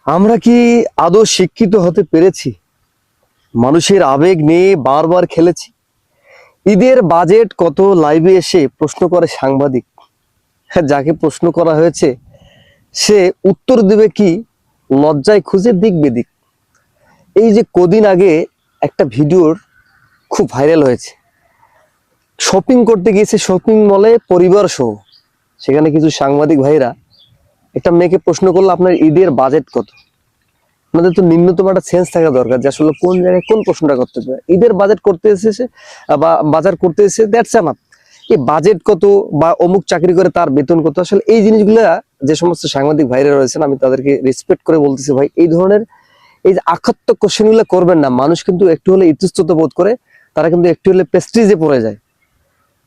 আমরা কি আদৌ শিক্ষিত হতে পেরেছি? মানুষের আবেগ নিয়ে বারবার খেলেছি। ঈদের বাজেট কত লাইভে এসে প্রশ্ন করে সাংবাদিক। যাকে প্রশ্ন করা হয়েছে সে উত্তর দেবে কি লজ্জায় খুঁজে দিক বেদিক। এই যে কদিন আগে একটা ভিডিওর খুব ভাইরাল হয়েছে, শপিং করতে গিয়েছে শপিং মলে পরিবার সহ। সেখানে কিছু সাংবাদিক ভাইরা একটা মেয়েকে প্রশ্ন করলো, আপনার ঈদের বাজেট কত? আমাদের তো নিম্নতম একটা সেন্স থাকা দরকার যে আসলে কোন জায়গায় কোন প্রশ্নটা করতে হবে। ঈদের বাজেট করতে এসেছে বা বাজার করতে এসেছে, দ্যাটস এনাফ। এই বাজেট কত বা অমুক চাকরি করে তার বেতন কত, আসলে এই জিনিসগুলা যে সমস্ত সাংবাদিক ভাইরা রয়েছেন আমি তাদেরকে রেসপেক্ট করে বলতেছি, ভাই এই ধরনের এই যে আক্ষাত্মক কোশ্চেন গুলো করবেন না। মানুষ কিন্তু একটু হলে ইতস্তত বোধ করে, তারা কিন্তু একটু হলে প্রেস্টিজে পড়ে যায়।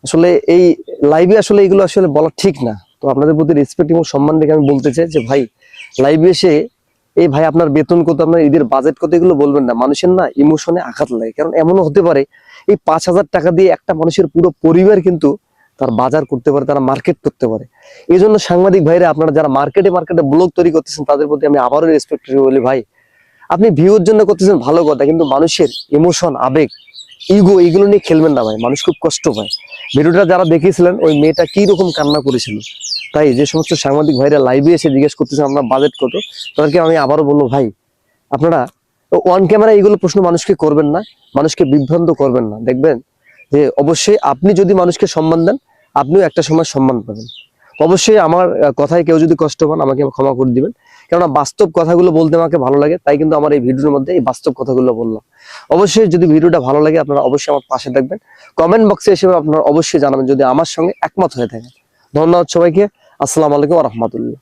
আসলে এই লাইভে আসলে এগুলো আসলে বলা ঠিক না। তো আপনাদের প্রতি রেসপেক্ট এবং সম্মান রেখে আমি বলতে চাই যে ভাই লাইভে এসে এই ভাই আপনার বেতন কত, আপনার ঈদের বাজেট কত, এগুলো বলবেন না। মানুষের না ইমোশনে আঘাত লাগে। কারণ এমনও হতে পারে এই 5,000 টাকা দিয়ে একটা মানুষের পুরো পরিবার কিন্তু তার বাজার করতে পারে, তারা মার্কেট করতে পারে। এই জন্য সাংবাদিক ভাইরা আপনারা যারা মার্কেটে ব্লগ তৈরি করতেছেন তাদের প্রতি আমি আবারও রেসপেক্ট বলি, ভাই আপনি ভিউর জন্য করতেছেন ভালো কথা, কিন্তু মানুষের ইমোশন, আবেগ, ইগো এগুলো নিয়ে খেলবেন না ভাই। মানুষ খুব কষ্ট পায়। ভিডিওটা যারা দেখেছিলেন ওই মেয়েটা কি রকম কান্না করেছিল। তাই যে সমস্ত সাংবাদিক ভাইরা লাইভে এসে জিজ্ঞেস করতেছেন আপনার বাজেট কত, তাদেরকে আমি আবারও বলবো, ভাই আপনারা অন ক্যামেরা এইগুলো প্রশ্ন মানুষকে করবেন না, মানুষকে বিভ্রান্ত করবেন না। দেখবেন যে অবশ্যই আপনি যদি মানুষকে সম্মান দেন আপনিও একটা সময় সম্মান পাবেন। অবশ্যই আমার কথায় কেউ যদি কষ্ট পান আমাকে ক্ষমা করে দিবেন, কেননা বাস্তব কথাগুলো বলতে আমাকে ভালো লাগে, তাই কিন্তু আমার এই ভিডিওর মধ্যে এই বাস্তব কথাগুলো বললাম। অবশ্যই যদি ভিডিওটা ভালো লাগে আপনারা অবশ্যই আমার পাশে থাকবেন, কমেন্ট বক্সে এসে আপনারা অবশ্যই জানাবেন যদি আমার সঙ্গে একমত হয়ে থাকেন। ধন্যবাদ সবাইকে। আসসালামু আলাইকুম ওয়া রাহমাতুল্লাহ।